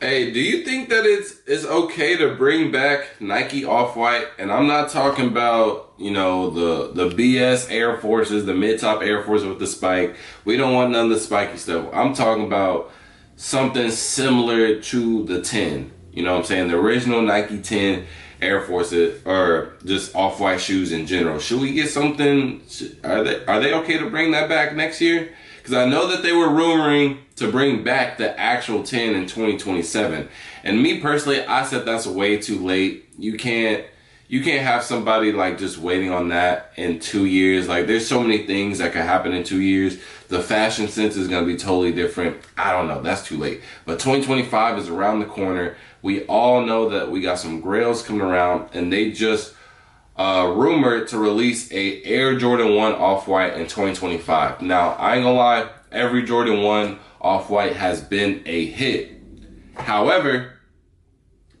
Hey, do you think that it's okay to bring back Nike Off-White? And I'm not talking about, the BS Air Forces, the mid-top Air Force with the spike. We don't want none of the spiky stuff. I'm talking about something similar to the 10. You know what I'm saying? The original Nike 10 Air Forces or just Off-White shoes in general. Should we get something? Are they okay to bring that back next year? Because I know that they were rumoring to bring back the actual 10 in 2027. And me personally, I said that's way too late. You can't have somebody like just waiting on that in 2 years. Like there's so many things that could happen in 2 years. The fashion sense is gonna be totally different. I don't know, that's too late. But 2025 is around the corner. We all know that we got some grails coming around, and they just rumored to release a Air Jordan 1 Off-White in 2025. Now, I ain't gonna lie, every Jordan 1 Off-White has been a hit. However,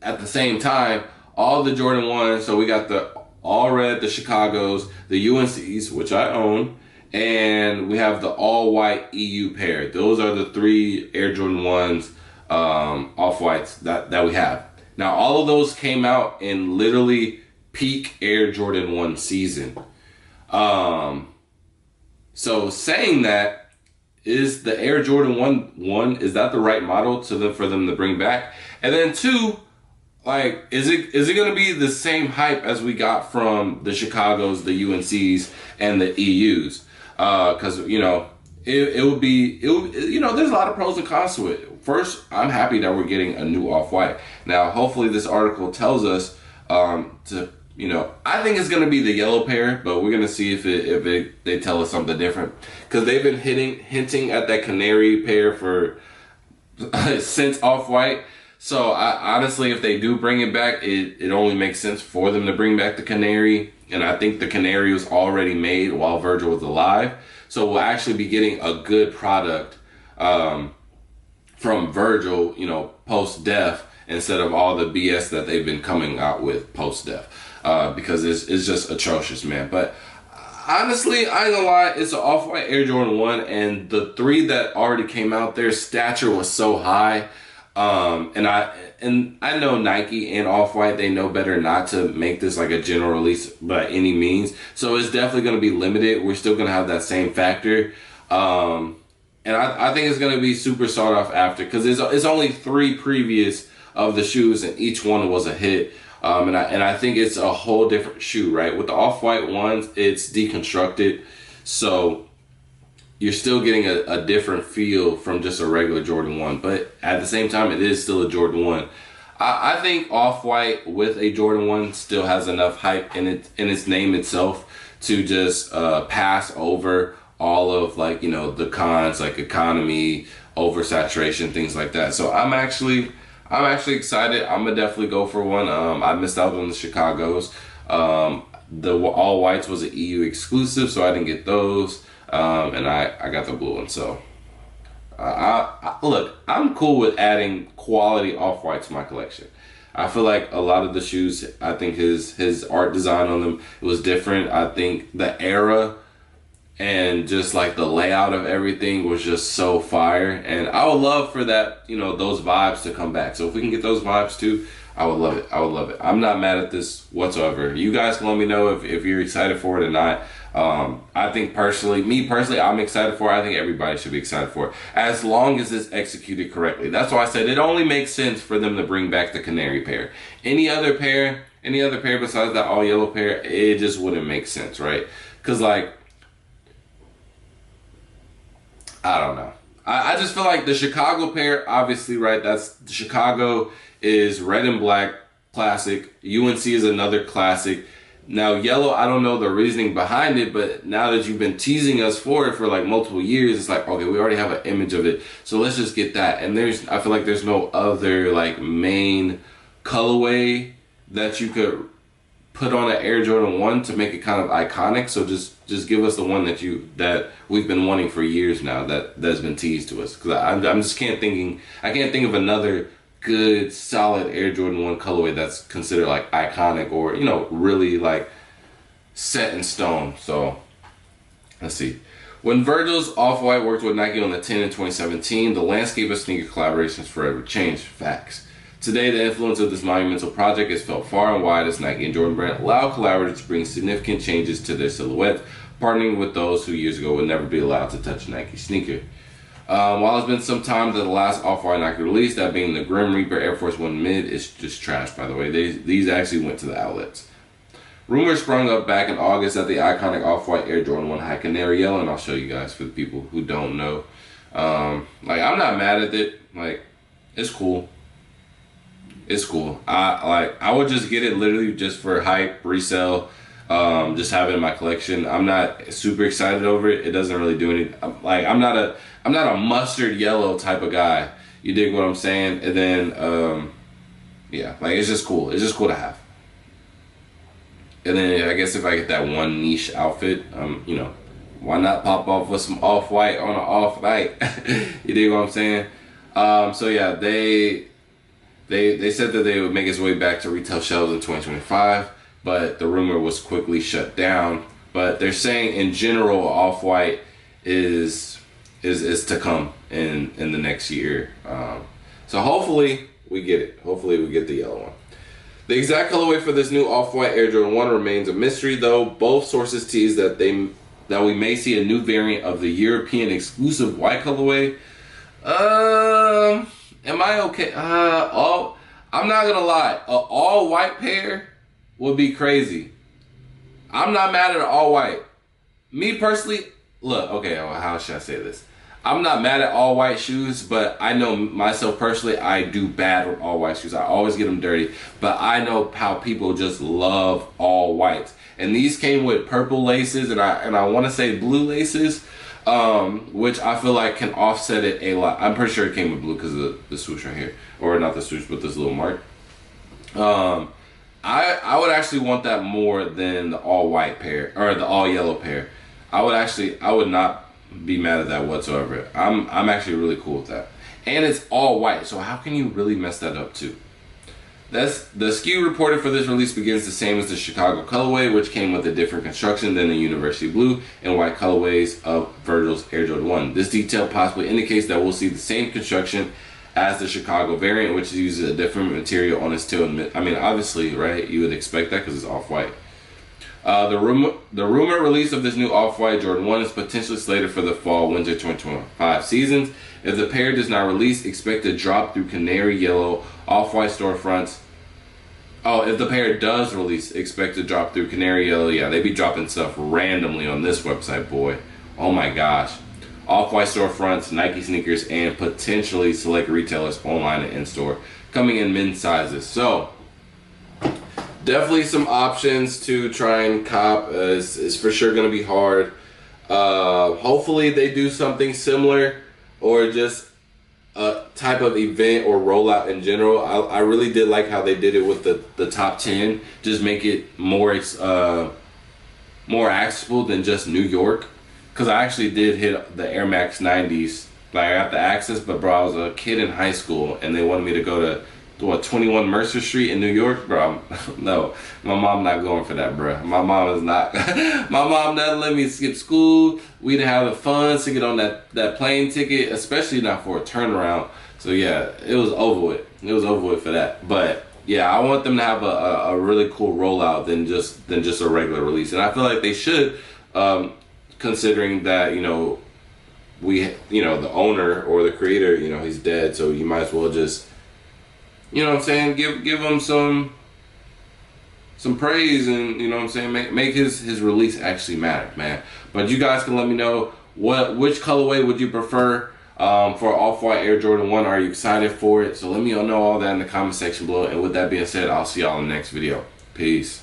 at the same time, all the Jordan 1s, so we got the all red, the Chicago's, the UNC's, which I own, and we have the all white EU pair. Those are the three Air Jordan 1s Off-Whites that we have. Now, all of those came out in literally peak Air Jordan 1 season. Um, so saying that, is the Air Jordan 1, is that the right model for them to bring back? And then two, like, is it gonna be the same hype as we got from the Chicago's, the UNC's, and the EU's? Because there's a lot of pros and cons to it. First, I'm happy that we're getting a new Off-White. Now, hopefully, this article tells us I think it's gonna be the yellow pair, but we're gonna see if they tell us something different, because they've been hinting at that canary pair for since Off-White. So honestly, if they do bring it back, it only makes sense for them to bring back the canary. And I think the canary was already made while Virgil was alive. So we'll actually be getting a good product from Virgil, post death, instead of all the BS that they've been coming out with post death. Because it's just atrocious, man. But honestly, I ain't gonna lie, it's an Off-White Air Jordan 1, and the three that already came out, their stature was so high. And I know Nike and Off-White, they know better not to make this like a general release by any means. So it's definitely going to be limited. We're still going to have that same factor. And I think it's going to be super sought off after, because it's only three previous of the shoes, and each one was a hit. And I think it's a whole different shoe, right? With the Off-White ones, it's deconstructed. So you're still getting a different feel from just a regular Jordan 1. But at the same time, it is still a Jordan 1. I think Off-White with a Jordan 1 still has enough hype in its name itself to just pass over all of the cons, like economy, oversaturation, things like that. So I'm actually excited. I'm gonna definitely go for one. I missed out on the Chicago's. The all whites was an EU exclusive, so I didn't get those. And I got the blue one. So look, I'm cool with adding quality Off-White to my collection. I feel like a lot of the shoes, I think his art design on them, it was different. I think the era and just like the layout of everything was just so fire, and I would love for that, those vibes to come back. So if we can get those vibes too, I would love it. I would love it. I'm not mad at this whatsoever. You guys can let me know if you're excited for it or not. I think me personally, I'm excited for it. I think everybody should be excited for it, as long as it's executed correctly. That's why I said it only makes sense for them to bring back the canary pair. Any other pair besides that all yellow pair, it just wouldn't make sense, right? Because I don't know. I just feel like the Chicago pair, obviously, right? That's Chicago is red and black classic. UNC is another classic. Now, yellow, I don't know the reasoning behind it, but now that you've been teasing us for it for like multiple years, it's like, okay, we already have an image of it, so let's just get that. And I feel like there's no other like main colorway that you could put on an Air Jordan 1 to make it kind of iconic. So just give us the one that we've been wanting for years now, that's been teased to us. Because I'm just can't think of another good solid Air Jordan 1 colorway that's considered like iconic or really like set in stone. So let's see. When Virgil's Off-White worked with Nike on the 10 in 2017, the landscape of sneaker collaborations forever changed. Facts. Today, the influence of this monumental project is felt far and wide as Nike and Jordan Brand allow collaborators to bring significant changes to their silhouettes, partnering with those who years ago would never be allowed to touch a Nike sneaker. While it's been some time that the last Off-White Nike release, that being the Grim Reaper Air Force 1 Mid, is just trash, by the way. These actually went to the outlets. Rumors sprung up back in August that the iconic Off-White Air Jordan 1 High Canary Yellow, and I'll show you guys for the people who don't know. Like, I'm not mad at it. Like, it's cool. It's cool. I would just get it literally just for hype, resale, just have it in my collection. I'm not super excited over it. It doesn't really do anything. Like, I'm not a mustard yellow type of guy. You dig what I'm saying? And then, yeah, like, it's just cool. It's just cool to have. And then I guess if I get that one niche outfit, you know, why not pop off with some Off-White on an off night? You dig what I'm saying? So yeah, they said that they would make its way back to retail shelves in 2025, but the rumor was quickly shut down. But they're saying in general, Off-White is to come in the next year. So hopefully we get it. Hopefully we get the yellow one. The exact colorway for this new Off-White Air Jordan 1 remains a mystery, though. Both sources tease that we may see a new variant of the European exclusive white colorway. Am I okay? I'm not gonna lie. An all white pair would be crazy. I'm not mad at an all white. Me personally, look, okay, well, how should I say this? I'm not mad at all white shoes, but I know myself personally, I do bad with all white shoes. I always get them dirty, but I know how people just love all whites. And these came with purple laces, and I want to say blue laces, which I feel like can offset it a lot. I'm pretty sure it came with blue because of the swoosh right here, or not the swoosh, but this little mark. I would actually want that more than the all white pair or the all yellow pair. I would not be mad at that whatsoever. I'm actually really cool with that. And it's all white, so how can you really mess that up too? The SKU reported for this release begins the same as the Chicago colorway, which came with a different construction than the University Blue and white colorways of Virgil's Air Jordan 1. This detail possibly indicates that we'll see the same construction as the Chicago variant, which uses a different material on its tail. I mean, obviously, right? You would expect that because it's off-white. The rumor release of this new Off-White Jordan 1 is potentially slated for the fall-winter 2025 seasons. If the pair does not release, expect to drop through canary yellow Off-White storefronts. Oh, if the pair does release, expect to drop through canary yellow. Yeah, they be dropping stuff randomly on this website, boy. Oh my gosh. Off-White storefronts, Nike sneakers, and potentially select retailers online and in-store, coming in men's sizes. So definitely some options to try and cop. It's for sure going to be hard. Hopefully they do something similar or just a type of event or rollout in general. I really did like how they did it with the top 10. Just make it more accessible than just New York. Because I actually did hit the Air Max 90s. Like, I got the access, but bro, I was a kid in high school and they wanted me to go to 21 Mercer Street in New York, bro. No, my mom not going for that, bro. My mom is not. My mom doesn't let me skip school. We didn't have the funds to get on that plane ticket, especially not for a turnaround. So yeah, it was over with. It was over with for that. But yeah, I want them to have a really cool rollout than just a regular release, and I feel like they should, considering that the owner or the creator, he's dead, so you might as well just. You know what I'm saying? Give him some praise, and you know what I'm saying, make his release actually matter, man. But you guys can let me know which colorway would you prefer for Off-White Air Jordan 1. Are you excited for it? So let me know all that in the comment section below. And with that being said, I'll see y'all in the next video. Peace.